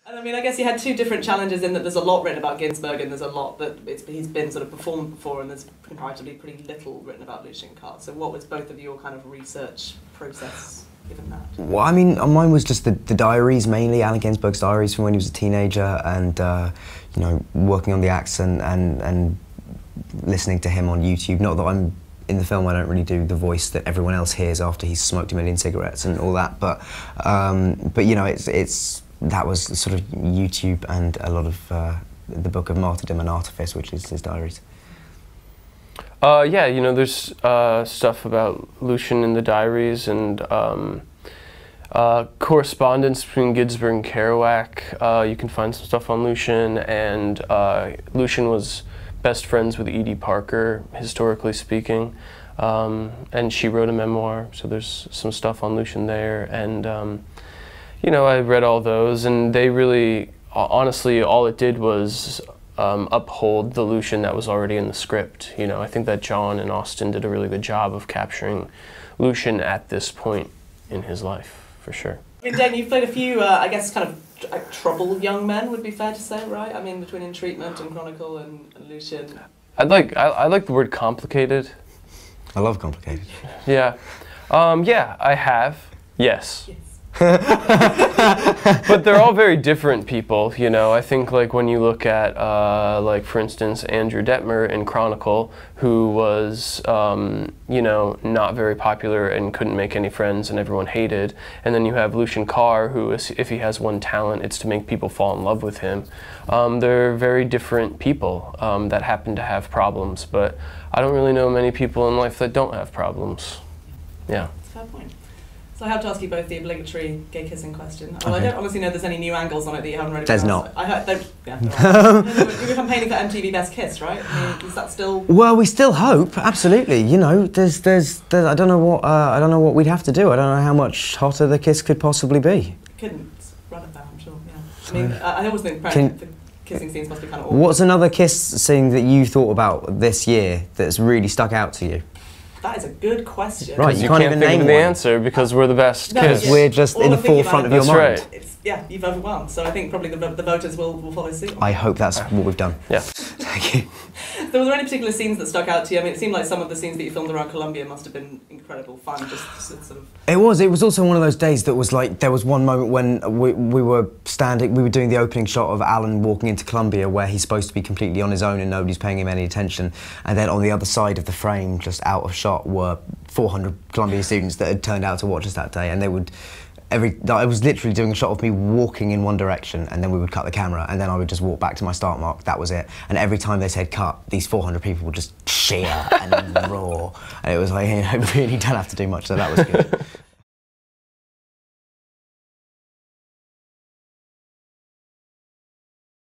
And I mean, I guess you had two different challenges in that there's a lot written about Ginsberg and there's a lot that he's been sort of performed before, and there's comparatively pretty little written about Lucien Carr. So what was both of your kind of research process given that? Well, I mean, mine was just the diaries mainly, Allen Ginsberg's diaries from when he was a teenager, and you know, working on the acts and listening to him on YouTube. Not that I'm in the film, I don't really do the voice that everyone else hears after he's smoked a million cigarettes and all that, but you know, that was sort of YouTube and a lot of the Book of Martyrdom and Artifice, which is his diaries. Yeah, you know, there's stuff about Lucien in the diaries, and correspondence between Ginsberg and Kerouac. You can find some stuff on Lucien, and Lucien was best friends with Edie Parker, historically speaking, and she wrote a memoir, so there's some stuff on Lucien there, and you know, I read all those, and they really, honestly, all it did was uphold the Lucien that was already in the script. You know, I think that John and Austin did a really good job of capturing Lucien at this point in his life, for sure. I mean, Dane, you've played a few, I guess, kind of troubled young men, would be fair to say, right? I mean, between In Treatment and Chronicle and Lucien. I like the word complicated. I love complicated. Yeah. Yeah, I have. Yes. But they're all very different people, you know. I think, like, when you look at, like, for instance, Andrew Detmer in Chronicle, who was, you know, not very popular and couldn't make any friends and everyone hated. And then you have Lucien Carr, who, if he has one talent, it's to make people fall in love with him. They're very different people that happen to have problems, but I don't really know many people in life that don't have problems. Yeah. That's a fair point. So I have to ask you both the obligatory gay kissing question. Well, okay. I don't honestly know if there's any new angles on it that you haven't already There's not. not. I heard, yeah. You were campaigning for MTV Best Kiss, right? I mean, is that still? Well, we still hope, absolutely. You know, there's I don't know what we'd have to do. I don't know how much hotter the kiss could possibly be. Couldn't run it down, I'm sure. Yeah. I mean, I always think the kissing scenes must be kind of awkward. What's another kiss scene that you thought about this year that's really stuck out to you? That is a good question. Right, you can't even think of the answer because we're the best kids. Because we're just in the forefront of your mind. That's right. Yeah, you've overwhelmed. So I think probably the voters will follow suit. I hope that's what we've done. Yeah. Thank you. So were there any particular scenes that stuck out to you? I mean, it seemed like some of the scenes that you filmed around Colombia must have been incredible fun, just sort of... It was also one of those days that was like, there was one moment when we were doing the opening shot of Alan walking into Colombia where he's supposed to be completely on his own and nobody's paying him any attention, and then on the other side of the frame, just out of shot, were 400 Columbia students that had turned out to watch us that day, and they would... I was literally doing a shot of me walking in one direction, and then we would cut the camera, and then I would just walk back to my start mark. That was it. And every time they said cut, these 400 people would just cheer and roar. And it was like, you know, really don't have to do much, so that was good.